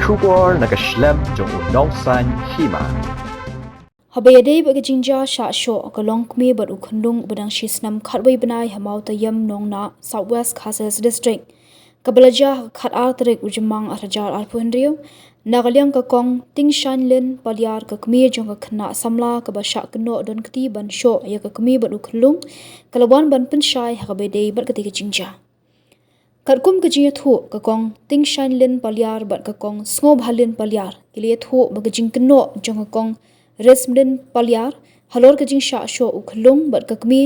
Shubor nakaslem jong unongsan hima. Habayade bagajinja sha sho kalongkme bar ukhandung badang shisnam khatwai banai hamau tayam nongna Southwest Khasas District. Kabalaja khat artrek ujumang arajar arpuhendriu nagalyang kakong tingshan lin palyar kakmi jong khna samla kabasha kno don kti ban sho ya kakmi bar ukhlung kalawan ban penshai habade bar kati jinja. Katkum kajiya thu kakong tingshan lin palyar bat kakong snob halin palyar kiliya thu bagajing kno jong kakong resmden palyar halor kajing sha sho ukhlung bat kakmi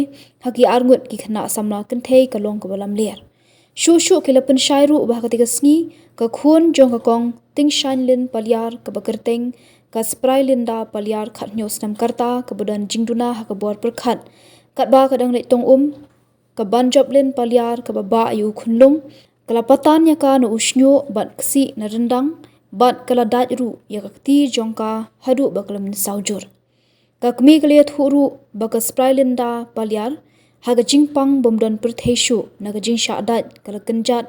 haki arngut ki khna samla kanthei kalong kabalam ler shu kilapan shairu bahakati kasngi ka khun jong kakong tingshan lin palyar kabakerteng ka spray linda palyar khatnyos nam karta kabudan jingduna hakabor perkhat katba kadang tong ka banjob lin palyar ka baba ayu khunlung kalapatan ya ka no usnyo bat ksi na rendang bat kala daj ru ya kakti jongka hadu bakalam saujur kakmi kaliat huru baka spray linda palyar haga jingpang bomdon pertheshu naga jing syadat kala kenjat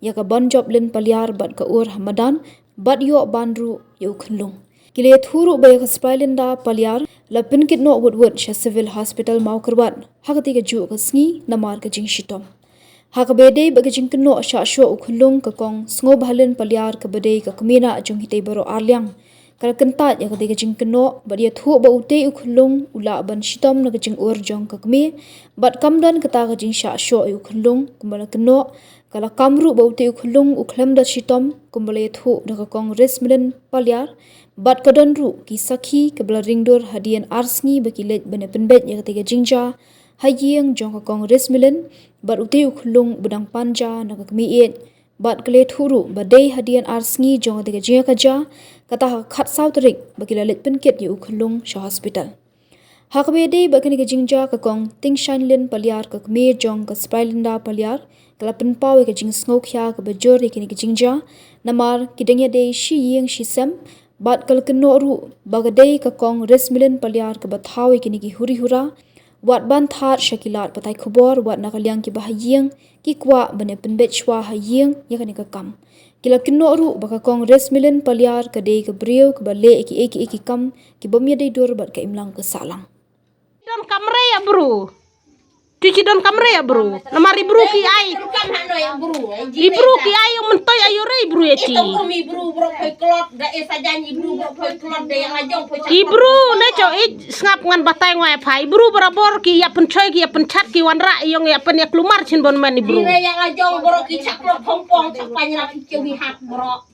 ya ka banjob lin palyar bat ka ur hamadan bat yo bandru yu khunlung kiliat huru ba ka spray linda palyar lapin kit no wood sha civil hospital mau kerbat hakati ka ju ka sngi namar ka jing shitom hakabede ba ka jing kno sha sho ukhulung ka kong sngo bhalin palyar ka bade ka kmina jung hitei baro arlyang kal kentat ya ka de ka jing kno ba dia thu ba ute ukhulung ula ban shitom na ka jing ur jong ka kmi bat kamdan kata ka jing sha sho ukhulung kumbala kno kala kamru ba ute ukhulung ukhlam da shitom kumbala thu na ka kong resmlen palyar bat kadonru ki sakhi kabla ringdor hadian arsngi bakilet bane penbet ya ketiga jingja hayeng jong ka kongres milen bat utiu khulung budang panja na kakmiet bat kle thuru badai hadian arsngi jong ketiga jinga kaja kata khat sautrik bakilalet penket yu khulung sha hospital hakbede bakani ka jingja ka kong tingshan len palyar kakme jong ka sprailinda palyar kala penpawe ka jing sngokhya ka bajor ikini ka jingja namar kidengya de shi yeng shi sem bat kal kenoru bagadei ka kong resmilen palyar ka bathawi kini ki huri hura wat ban thar shakilat patai khobor wat nakalyang ki bahayeng ki kwa bane penbet shwa hayeng yakani ka kam kila kenoru baka kong resmilen palyar ka dei ka brio ka bale eki kam ki bomya dei dor bat ka imlang ka salang don kamre ya bro cuci don kamre ya bro namari bro ki ai ibru ki ai yang mentoy ayo rei bro ya ci ibru na cho ngap ngan batai ngoi phai ibru barabor ki ya pencoy ki ya penchat ki wanra yang ya pen ya klumar chin bon man ibru ya ngajong bro ki chaklot pongpong chapanyrat hicewi hat bro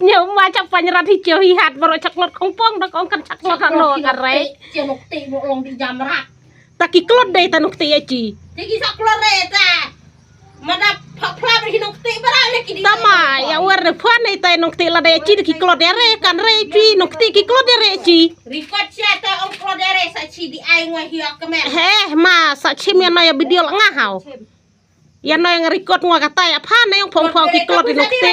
nyaw ma chapanyrat hicewi hat bro chaklot pongpong dak ongkan chaklot no karei cenuk ti bro long di jamrak taki klot dai tanuk ti aci tiki saklot reta mana phapla ber hinuk ti bara le ki tama ya warne phane tai nuk ti la dai aci ki klot dere kan re ci nuk ti ki klot dere ci record chat on klot dere sa ci di ai ngwa hiak kemen ma sa chim ya no ya video nga hau ya no yang record ngwa kata ya phane yang phong ki klot nuk ti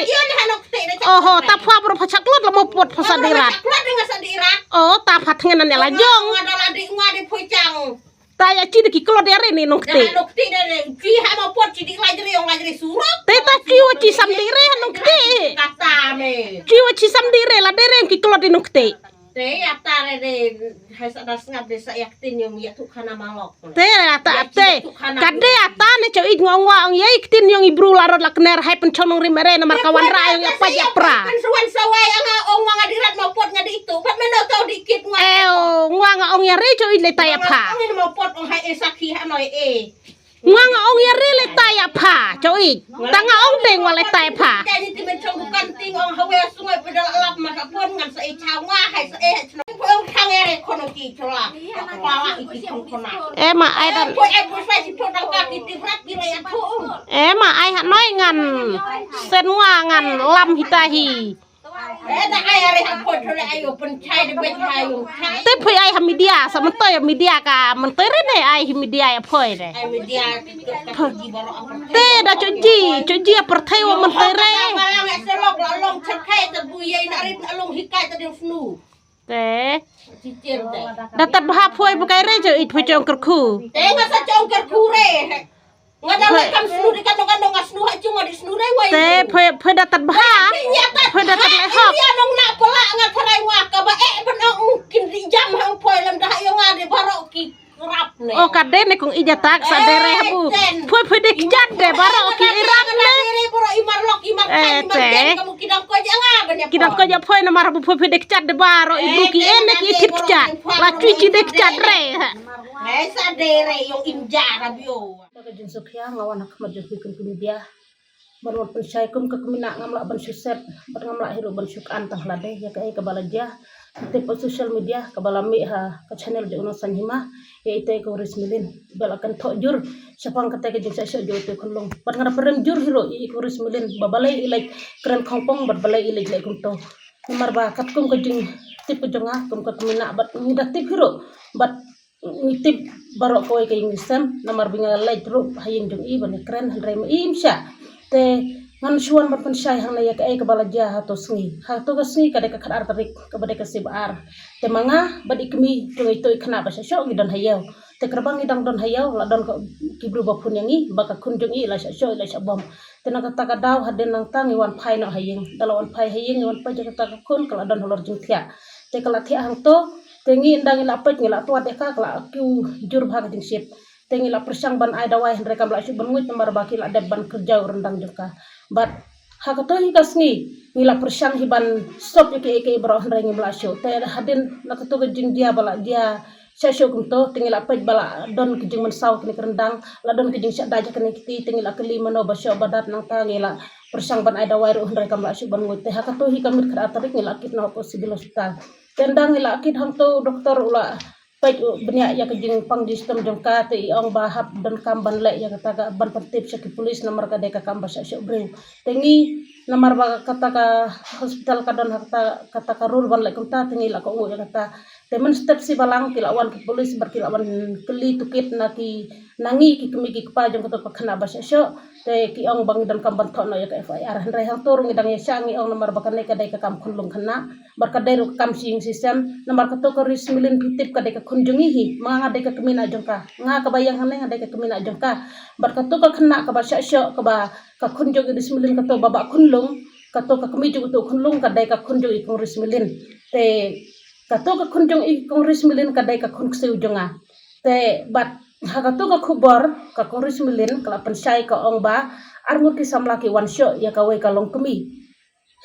oh ta phwa bro phachak klot la mo pot phasadirat klot dengan sadirat oh ta phat ngenan ya la jong ngada di ngwa di pojang taya ci ki klot dere ni nuk ti nukti dere ki ha mo pot ci di lajri surat te ta ci wa ci samdire nuk ti kata me ci wa ci samdire la dere ki klot nuk ti te atare de hasa das ngap de sa yaktin yung ya tu kana malok te ata te kade ata ne cho ig ngwa ang ye iktin yung ibru larot lakner hai penchonong rimere na markawan ra yung apa ya pra kan suwan saway ang ong nga dirat mo pot nga di itu pat meno taw dikit ngwa ngwa nga ong ya re cho ile taya pa ang mo pot ong hai esaki hanoy ngwa nga ong ya re le taya pa cho ig tanga ong deng wale taya pa jadi timen chong bukan ting ong hawe sungai pedal alap maka pon ngan sa chawa hai sa ong thangere kono ki chola pala iki kona ma ai dan po ai po sai si pot ang ka ki tirat ki ya thu ma ai ha noi ngan sen ngwa ngan lam hitahi ta ai are ha pot thole ayo pen chai de bet ayo chai te phoi ai ha media sa man toy media ka man toy re ne ai hi media ya phoi re ai media ka ji baro ang te da choji per thai wa man toy re malang selok la long chkai ta buyai na rin along hikai ta de fnu te cicir de datat bah phoi bukai re jo it phoi chong kerku te nga sa chong ker kure nga da kam snu di kan ngasnu ha chung di snu re wai te phoi datat bah phoi datat le ho Oh kadene kong ijatak sa dere bu. Pui dik jadde baro ki iram le. Kamu kidang ko aja nga Kidang ko ja poi na marabu pui dik jadde baro ibu ki ene ki tip jad. La cuci dik jadre. Sa dere yung imjara biyo. Kajun sukya ngawan hak majun fikun kumidia. Barwan pensai kum ke kumina ngamla ban suset, bar ngamla hiru ban sukan tah lade ya kai kabalaja. Te po social media kabalami ha ka channel de uno sanhima ya ite ko rismilin balakan tojur sapang kata ke jeng sa jo te kunlong. Bar ngara perem jur hiru i ko rismilin babalai ilai keren kongpong bar balai ilai lai kum to. Nomor ba kat kum ke jeng tip jonga kum ke kumina bat ngidak tip hiru bat ngitip barok koy kay ngisam namar binga lay tru hayeng jong i bani keren handray ma imsha te ngan suan bar pensay hang lay ka ay kabalaja hato sngi ka sngi kada ka khar tarik ka bade ka sibar te manga badi kemi jong ito ikna ba sa syo ngidan hayaw te krabang ngidang don hayaw la don ka kibru ba pun yangi baka kun jong i la sa syo la sa bom te nakata ka daw haden nang tangi wan phai no hayeng dalawan phai hayeng wan pa jaka ka kun kala don holor jong thia te kala thia hang to tengi indang ila pet ngila tua deka kala kiu jur bhag jing sip tengi la persang ban ai dawai hendre kam la su ban ngui tamar baki la deb ban kerja rendang joka bat hakato hi kasni ngila persang hi ban stop eke bro hendre ngi bla su te hadin la kato jing dia bala dia sesyo kumto tengi la pet bala don ki jing man saw kini rendang la don ki jing sak daja kini kiti tengi la keli mano basyo badat nang ta ngila persang ban ai dawai ro hendre kam la su ban ngui te hakato hi kamit khara tarik ngila kit na possible hospital tendang ila kit hang to doktor ula pait benya ya kejing pang di sistem jongka te ong bahap dan kamban le ya kata ban pentip sa polis nomor ka deka kamba sa bre tengi nomor ba kata ka hospital ka don kata ka rul ban le kunta tengi la ko ya kata temen step si balang kilawan ke polis berkilawan keli tukit na ki nangi ki kemi ki pa jong kata pakna ba sa te ki ong bang dan kamban thono ya ka FIR hendrai hang tur ngidang ya sangi ong nomor ba ka deka kam khunlung khana barkadai ro kam sing sistem nomor ka to ko rismilin pitip ka deka kunjungi hi mga deka kemina jongka nga kabayang haneng deka kemina jongka barkato ka khna ka ba sya ka ba ka kunjung rismilin ka to baba kunlung ka to ka kemi jung to kunlung ka deka kunjung ikong rismilin te ka to ka kunjung ikong rismilin ka deka kun kseu jonga te bat hakato ka khubor ka kong rismilin kala pensai ka ong ba arngur ki samla ki wan syo ya ka we ka long kemi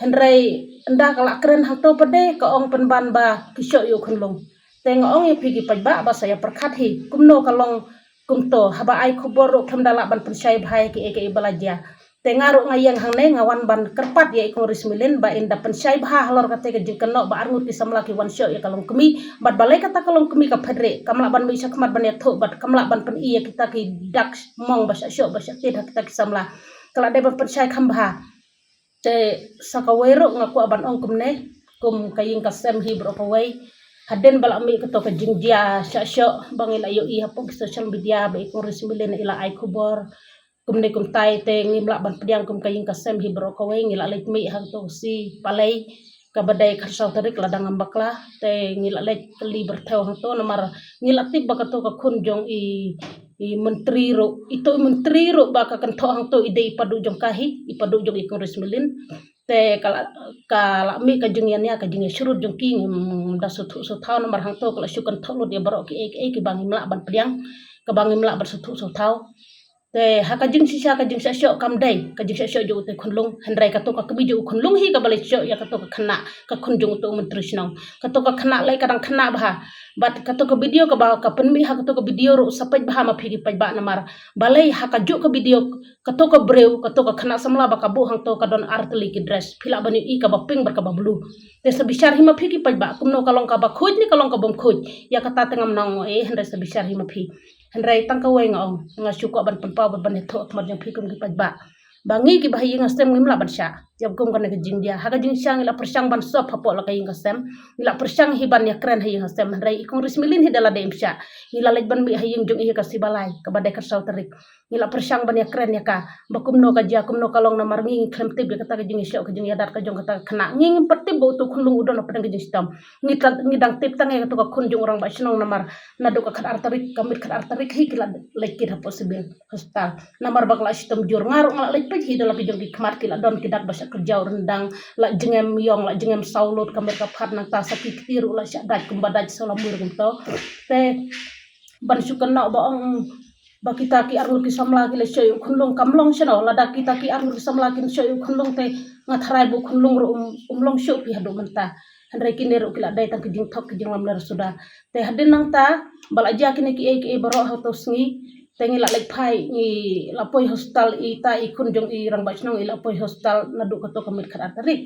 hendrai nda kala keren hang to pade ka ong penban ba ki syo yu kunlung tengo ong yang pergi pajba ba saya perkat hi kumno kalong kumto haba ai khobor ro khamdala ban pensai bhai ki eke balaja tengaru ngayang hang ne ngawan ban kerpat ya ikong rismilin ba inda pensai bha halor kate ke jikno ba arngut ki samla ki wan syo ya kalong kemi bat balai kata kalong kemi ka phadre kamla ban bisa khamat ban ya tho bat kamla ban pen iya kita ki dak mong ba syo ba sya kita ki samla kala de ban pensai khambha te sakawero ngaku aban ong kumne kum kaying kasem hi bro kawai haden bala mi keto ke jingja sya bangil ayo i hapok social media ba ikong rismilin ila ai khubor kumne kum tai te ngimla ban pediang kum kaying kasem hi bro kawai ngila lek mi hang to si palai ka badai kharsau tarik ladang ambakla te ngila lek keli berthau hang to nomor ngila tip ba keto ka kunjong i menteri ro itu menteri ro ba ka kan tho hang to ide ipadu jong kahi ipadu jong ikong rismilin te kala mi ka jengiannya ka jengi surut jengki da sutu thau nomor hang to kala syukan tholo dia barok ki bangi mla ban pediang ka bangi mla ban sutu thau te haka jing sisa ka jing sya kam dai ka jing sya jo te khunlung handrai ka to ka kemi jo khunlung hi ka balai sya ya ka to ka khana ka khunjung to menteri snong ka to ka khana lai kadang khana bah bat ka to ka video ka ba ka penmi ha ka to ka video ro sapai bah ma phigi pai ba namar balai ha ka jo ka video ka to ka breu ka to ka khana samla ba ka bu hang to ka don artli ki dress phila bani i ka ba ping bar ka ba blue te sebisar hi ma phigi pai ba kumno kalong ka ba khoj ni kalong ka bom khoj ya ka ta tengam nang handrai sebisar hi ma phi handrai tangka we ngong nga syuko ban penpa ban tho akmar jang phi kum ki pai ba bangi ki bahi ngastem ngimla ban sya jab kum kan ke jing dia haga jing syang ila persang ban sop hapo la kai ngastem ila persang hiban ya keren hi ngastem rai ikong rismilin hi dala dem sya ila lek ban mi haying jong i ka sibalai ka badai kersau tarik ila persang ban ya keren ya ka bakum no ka ja kum no kalong namar nging klem tib ya kata ke jing sya ka jing yadat ka jong kata khana nging pertib bo tu khunlung udon apa ke jing stam ngidang tip tang ya ka to ka khun jong orang ba snong namar nadu ka khar tarik kamit khar tarik hi kila lek ki ha possible hospital namar bakla sistem jur ngaru ngala lek hi dala ki jong ki khmat kila don kidak basa kerja rendang la jengem yong la jengem saulut kamar ka phat nang ta sakit tiru la sya daj kum badaj salamur kum to te ban syukan nak baong bakita ki arul ki samla ki le shoy khunlung kamlong shano lada kita ki arul ki samla ki shoy khunlung te ngatharai bu khunlung ro long shu pi hadu menta handrai ki ne ro ki la dai tang ki jing thok ki jing lam ler suda te hadin nang ta balaja ki ne ki baro ha to sngi tengi la lek phai ni lapoi hostal i ta i khun jong i rang ba chnong i lapoi hostal nadu ka to kamit khat tarik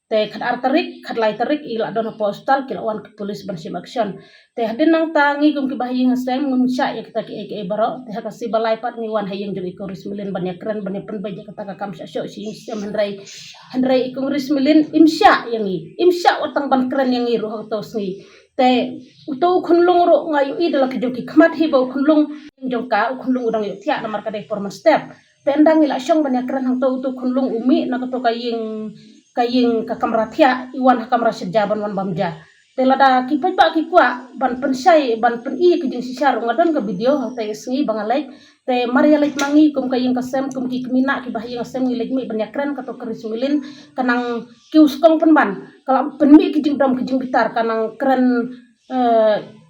te khat tarik khat lai tarik i la don postal ki lawan ki polis bansim action te hadin nang ta ngi gum ki bahi ngasem ngum sya ya kita ki baro te ha kasi balai pat ni wan hayeng jong i koris milin banyak keren banyak penbaj kata ka kam sya syo si sem handrai i koris milin imsya yang i imsya watang ban keren yang i ro ha to sni te uto khunlung ro ngayu i dala ki jong ki khmat hi bo khunlung jong ka khunlung udang yu tia namar ka dek forma step te ndang ila syong banyak keren hang to uto khunlung umi na ka to kaying ka kamra tia iwan ha kamra sejaban wan bamja te lada ki pai ba ki kwa ban pensai ban pen i ki jing sisar ngadon ka video ha te sngi bangalai te maria lek mangi kum kaying ka sem kum ki kmina ki bahayang sem ngi lek mi banyak keren ka to keris milin kanang kius kong penban kala penmi ki jing dam ki jing bitar kanang keren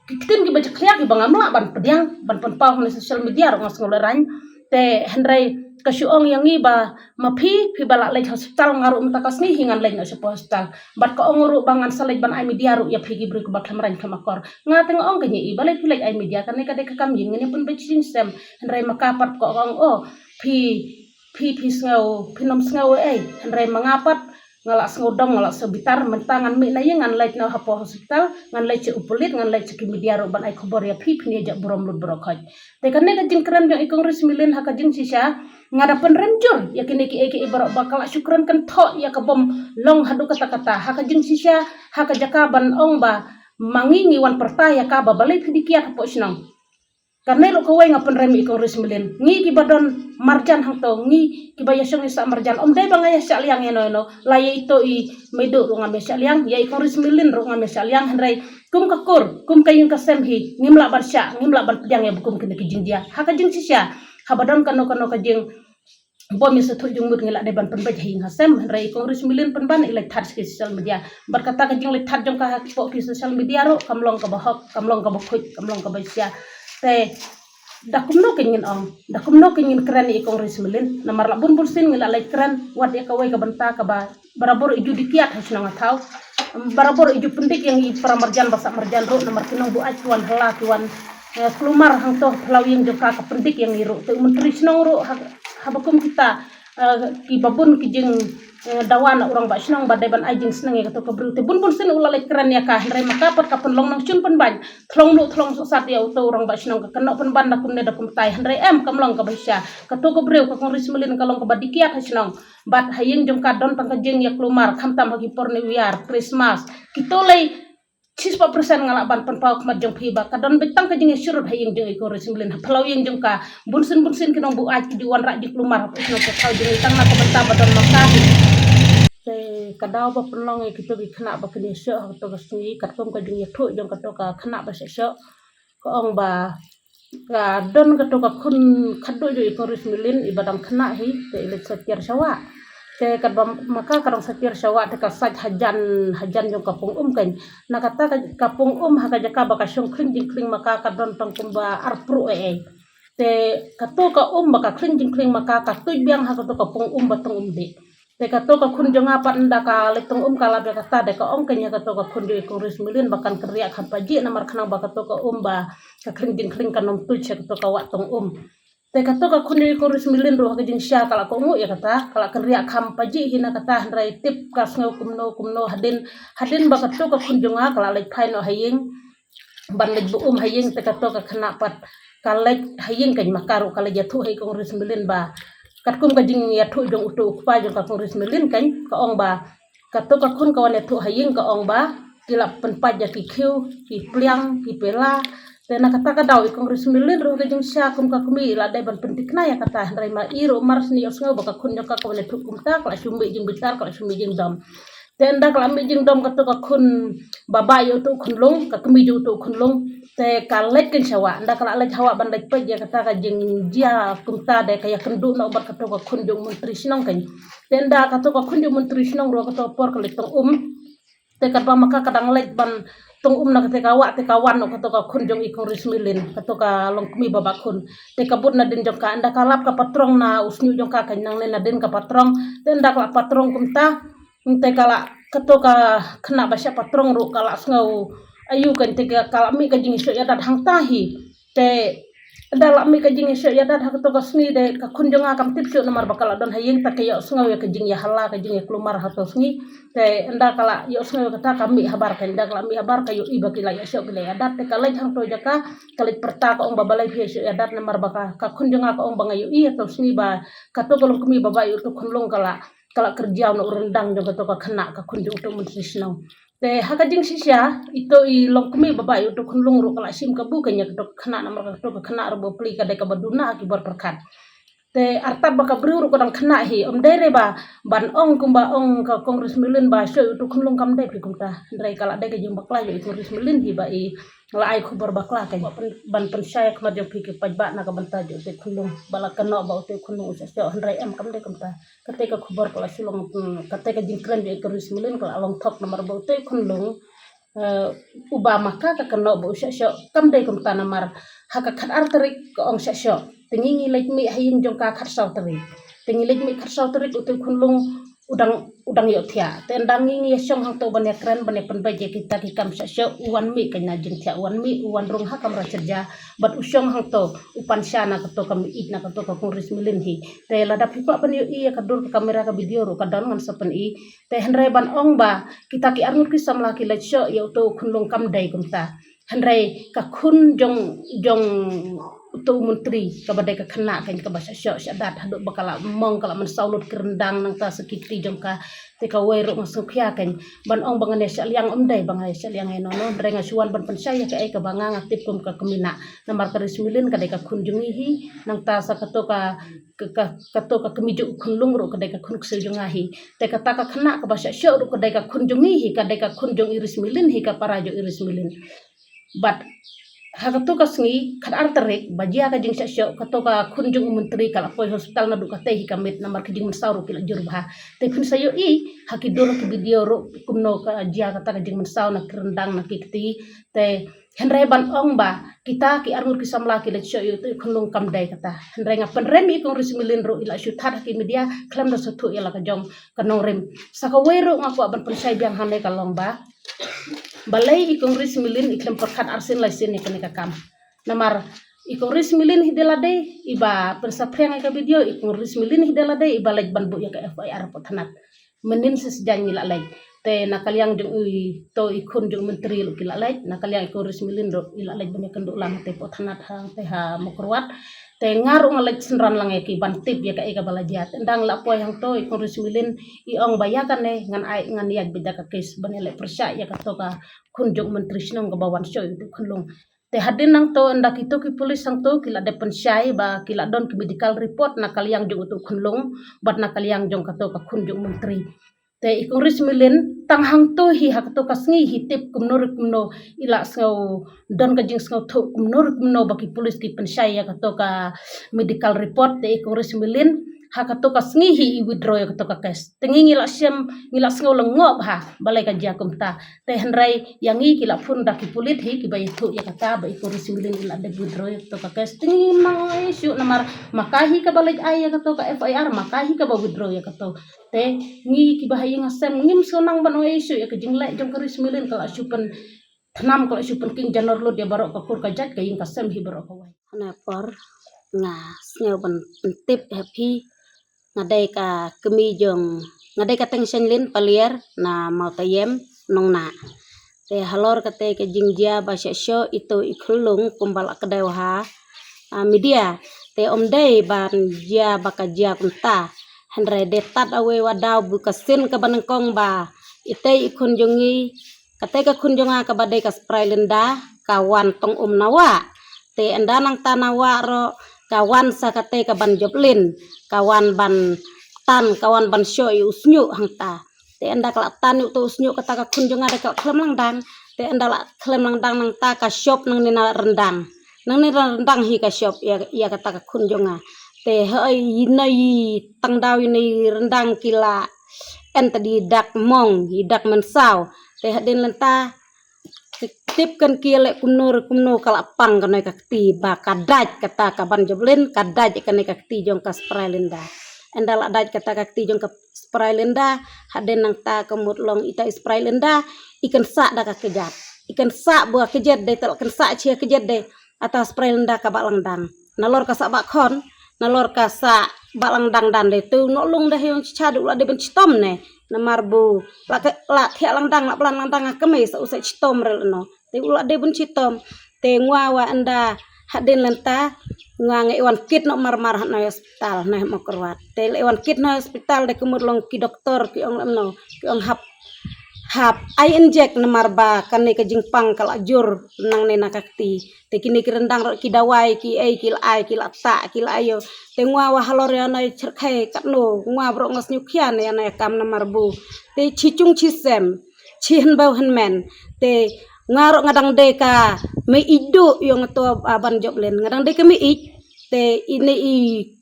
kitin ki baca klia ki bangamla ban pediang ban penpau ni social media ro ngas ngoleran te handrai kasyuong yang iba mapi pi balak lej hospital ngaru mtakas ni hingan lej no hospital bat ko onguru bangan salej ban ai media ru ya phigi bri ko baklam ran kamakor ngateng ong kenyi iba lej lej ai media kan ka de kam yin ngene pun bechin sem handrai makapat ko ong pi ngau pinom ngau handrai mangapat ngalak ngodong ngalak sebitar mentangan mi na ngan lej no hapo hospital ngan lej upulit ngan lej ki media ro ban ai khobor ya pi ni ja borom lut brokoj te kan ne ka jing keren jong ikong resmilin ha ka jing sisa ngada penrenjur ya kini ki ibarat bakal syukran kan tho ya ka bom long hadu kata-kata ha ka jing sisa ha ka jakaban ong ba mangingi wan pertaya ka ba balai fidikiat hapo snang karena lo kawai ngapen remi ikong resmilin ngi ki badon marjan hang to ngi ki bayasyong isa marjan om dai bangaya sya liang eno laya ito i medo ro ngame sya liang ya ikong resmilin ro ngame sya liang handrai kum kakur kum kayung kasemhi ngimla ban sya ngimla ban pedang ya bukum kene ki jing dia ha ka jing sisa habadon kano ka jing bom mi sethu jung mut ngila de ban pen baj hing hasem handrai ikong resmilin penban ilek tat ki social media berkata ka jing lek tat jong ka po ki social media ro kamlong ka bahok kamlong ka bokhuj kamlong ka basya te dakumno kengin keren ikong resmilin namar la bun sin ngila lek keren wat ya kawai ka benta ka ba barabor iju dikiat hasna ngathau barabor iju pendik yang i pramarjan basak marjan ro namar kinong bu acuan hela kiwan kelumar hang toh pelawing joka ka pendik yang iru te menteri snong ro habakum kita ki babun ki jing dawan orang ba snong badai ban ajing sneng ya to ka bru te bun sin ulalek keren ya ka re maka pat ka penlong nang chun penban thlong lu thlong sat ya to orang ba snong ka kenok penban dakum ne dakum tai handre em kamlong ka basya ka to ka breu ka kong rismelin kalong ka badikiat hasnong bat hayeng jong ka don tang ka jing ya kelumar khamtam hagi porni wiar Christmas kitolei 60% ngalak ban penpau kmat jong phiba kadon betang ka jing surut hayeng jong ikong resmilin phalau yeng jong ka bunsin kinong bu aj ki diwan rak jik lumar hapus no ka thau jing tang na ka benta badon makahi te kadau ba penlong e kito ki khna ba kini syo ha to ka sui katkom ka jing thu jong ka to ka khna ba syo ko ong ba ka don ka to ka khun khaddo jo ikong resmilin ibadang khna hi te ilek setiar sawa te kadam maka karong setiar sawa te ka saj hajan jong kapung kan nakata kapung haka jaka baka syong kling maka kadon tong kumba arpru te kato ka baka kling maka katuj biang haka to kapung batong de te kato ka kun jong apat nda ka letong kala be kata de ka kenya kato ka kun jo ikong resmilin bakan kriak hampaji namar khanang baka to ka ba ka kling kanom tuj to ka watong te kato ka kun ikong resmilin ro ka jing sya kala ko ya kata kala kriak hampaji hina kata handrai tip kas ngau kumno hadin baka to ka kun jong kala lek phai no hayeng ban lek bu hayeng te kato ka khana pat kalek hayeng kan makaru kala jathu hay ikong resmilin ba katkum ka jing ya thu jong utu ukpa jong ka kong resmilin kan ka ong ba kato ka kun ka wan thu hayeng ka ong ba kilap penpaj ya ki khiu ki pliang ki pela te na kata ka daw ikong resmilin ro ka jing sya kum ka kumi la dai ban pentik na ya kata handrai ma iro mars ni osngau baka kun jong ka wan thu kum ta kala sumbi jing bitar kala sumbi jing dam te nda kala mi jing dam kato ka kun baba yo tu kun long ka kumi jo tu kun long te kalek ken sawa nda kala lek hawa ban lek pe ya kata ka jing jia kum ta de kaya kendu na obat kato ka kun jong menteri snong kan te nda kato ka kun jong menteri snong ro kato por ka lek tong te kat ba maka kadang lek ban tung na ketika wa te kawan no katoka kunjung ikong rismilin katoka longkmi babakun te kabut na din jong ka anda kalap ka patrong na usnyu jong ka kanyang na din ka patrong te anda ka patrong kumta te kala katoka kena basya patrong ru kala ngau ayu kan te kala mi ka jing isu ya dat hang tahi te anda mi ka jing isu ya dat katoka sni de ka kunjung akam tipsu nomor bakal don haying ta kayo ngau ya ka jing ya hala ka jing ya klumar hato sni te anda kala yo ngau kata kami habar kan anda kala mi habar kayo iba kila ya syok kila ya dat te kala hang to jaka kala perta ka ong babalai phe ya dat nomor baka ka kunjung ka ong bangayo i atau sni ba kato kolong kami babai tu kunlong kala kerja no rendang jong kato ka kena ka kunjung tu nutritional te haka jing sisya itu i long kami babai tu kunlong ru kala sim ka bukanya kato kena nomor kato ka kena ro pli ka de ka baduna ki bar perkat te arta baka bru ko dang kena hi dere ba ban ong kumba ong ka kongres milin ba so tu kunlong kam de pi kumta ndrai kala de ka jing bakla yo kongres milin hi ba i la ai khubar bakla ka ban pen saya kma jo pi ke pajba na ka banta jo te kunlong bala keno ba te kunlong sa so ndrai am kam de kumta kate ka khubar kala silong kate ka jing kren jo kongres milin kala along thok nomor ba te kunlong uba maka ka keno ba sa so kam de kumta namar haka khat arterik ko ong sa so tingi lek mi hayin jong ka khat saw tari tingi lek mi khat saw tari utul kunlung udang yo thia ten dangi ngi song hang to bane kren bane pen baje kita ki kam sa syo uwan mi kanya jing thia uwan mi uwan rong ha kam ra cerja bat usong hang to upan syana ka to kam id na ka to ka kongres milin hi te lada pipa ban yo i ka dur ka kamera ka video ro ka dan ngan sapen i te henre ban ong ba kita ki arngur ki samla ki lek syo yo to kunlung kam dai kumta henre ka kun jong tu menteri kabadai ka kena kan ka basa syok syadat haduk bakala mong kala mensaulut kerendang nang ta sekiti jongka te ka wero masuk ya kan ban ong bangane syaliang omdai bangai syaliang eno no drenga suan ban pensaya ka ai ka banga aktif kum ka kemina namar ka rismilin ka dai ka kunjungi hi nang ta sa kato ka kemiju kunlung ro ka dai ka kun ksejungahi te ka ta ka kena ka basa syok ro ka dai ka kunjungi hi ka dai ka kunjung irismilin hi ka parajo irismilin but hakato ka sngi khat arterik bajia ka jing sasyo kato ka kunjung menteri kala poi hospital na du ka te hikamit namar ka jing mensauru kila jurba te pun sayo i hakidoro ki video ro kumno ka jia kata ka jing mensau na kerendang na kikti te henre ban ong ba kita ki armur ki samla ki le syo tu kunlung kam dai kata henre nga penremi kong rismilin ro ila syutat ki media klam da sotu ila ka jong kanong rem sakawero ngaku ban pensai biang hane kalong ba balai ikong rismilin iklam perkat arsin laisin ni kene kam namar ikong rismilin hidelade iba persapriang ka video ikong rismilin hidelade iba laj banbu ya ka FIR pothanat menin sesjang ila laj te nakaliang jong to ikon jong menteri lu kila laj nakaliang ikong rismilin ro ila laj banyak kenduk lang te pothanat hang te ha mokrwat te ngaru ngalaj senran lang ki bantip ya ka balajat endang la poy hang to ikong rismilin iong bayakan ne ngan ai ngan yag beda ka kes banele persya ya ka to ka kunjung menteri sinong gabawan syo itu kunlung te hadin nang to ndak itu ki polis sang to kila de pensyai ba kila don ki medical report nakaliang jong tu kunlung bat nakaliang jong ka to ka kunjung menteri te ikong rismilin tang hang to hi hak to kasngi hitip kumno ila ngau don ka jing ngau to kumno baki polis ki pensyai ya ka to ka medical report te ikong rismilin hak to kasngi hi withdraw ya ka to ka kes tengi ngila ngau lengob ha balai ka jakum ta te henrai yang i kila pun daki pulit hi ki bayi tu ya kata ba ikong rismilin ila de withdraw ya ka to ka kes tengi mang isu namar makahi ka balai ai ya ka to ka FIR makahi ka ba withdraw ya ka to te ngi ki bahaya ngasem ngim sonang ban isu ya ke jinglai jong ka rismilin kala supen thanam kala supen king janor lo dia barok ka kur ka jat ka ing kasem hi barok ka wai na por nga sneu ban tip happy ngadai ka kemi jong ngadai ka tension lin palier na mau tayem nong na te halor kate ke jingjia ba syo itu ikhulung kumbal akadaiwa media te omdai ban jia bakajia kunta henre detat awe wadaw bukasin ka banengkong ba ite ikunjungi kate ka kunjunga ka badai ka spray lenda kawan tong nawa te enda nang tanawa ro kawan sa kate ka ban joblin kawan ban tan kawan ban syo usnyu hangta te enda kala tan tu usnyu kata ka kunjunga de ka klem langdang te enda la klem langdang nang ta ka shop nang nina rendang nang ni rendang hi ka shop ya kata ka kunjunga te hei nai tangdaw ini rendang kila tadi dak mong hidak mensau te hadin lenta tip kan kielek kumno kalapang kanai kakti ba kadaj kata kaban joblin kadaj kanai kakti jong ka sprailenda endal adaj kata kakti jong ka sprailenda hadin nang ta kemut long ita sprailenda ikan sa da ka kejat ikan sa buah kejat de tel kan sa cia kejat de atas sprailenda ka balangdang nalor ka sa bakon nalor ka sa balangdang dan de tu nolong dah yang cadu la de ben citom ne na marbu la thia langdang la plan langdang keme sa usai citom rel no te ula de bun citom te ngawa anda hadin lenta nga ngewan kit no marmar na hospital na mo kerwat te lewan kit no hospital de kumur long ki doktor ki ong no ki ong hap ai injek na marba kane ka jingpang kala jur nang ne nakakti te kini kirendang ro ki dawai ki ai ki la ta ki la ayo te ngawa halor ya na cerkai katno ngwa bro ngas nyukhian ya na kam na marbu te cicung cisem cihen bau hen te ngarok ngadang deka me idu yung to aban joblen ngadang deka me ik te ini i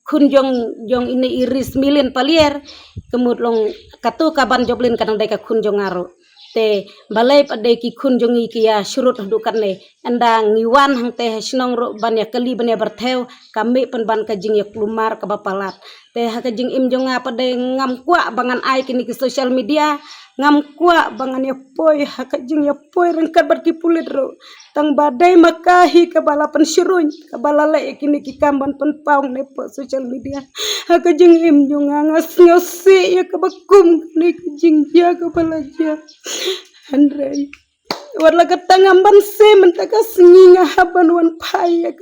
kunjong jong ini iris milin palier kemud long katu kaban joblen kadang deka kunjong ngaro te balai pade ki kunjong iki ya surut dukan ne andang ngiwan hang te snong ro ban ya kali ban ya bertheu kami pen ban ka jing ya klumar ka bapalat te ha ka jing im jonga pade ngam kwa bangan ai kini ki social media ngam kwa bangan ya poy ha ka jing ya poy rengkat berki pulit ro tang badai makahi ka balapan syuruny ka balale kini ki kamban pen paung ne po social media ha ka jing im jonga ngas ngosi ya ka bakum ni ka jing ya ka balaja Andrei warla katangamban se mentaka singinga haban wan pai ya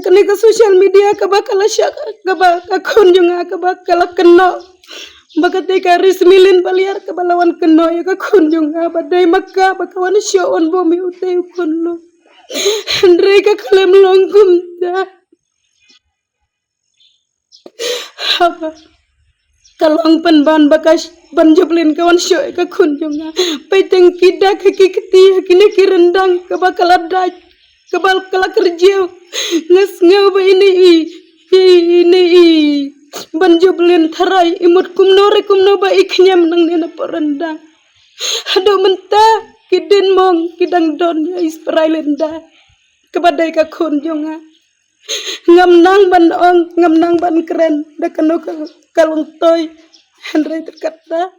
kaneka social media ka bakala syak ka bakal kunjunga ka bakala keno bakate ka rismilin baliar ka balawan keno ya ka kunjunga badai makka bakawan syon bomi utay kunlo Andrei ka kalem longkum da haba kalong penban bakas banjoblin kawan syoy ka kunjunga paiteng kidak kikiti kini kirendang ka bakal adaj ka bakal kerja ngas ngaba ini banjoblin tharai imut kumno ba iknyam nang nena porendang ado menta kidin mong kidang don ya Israelenda kabadai ka kunjunga ngam nang ban keren da kano kalong toy Andrei terkata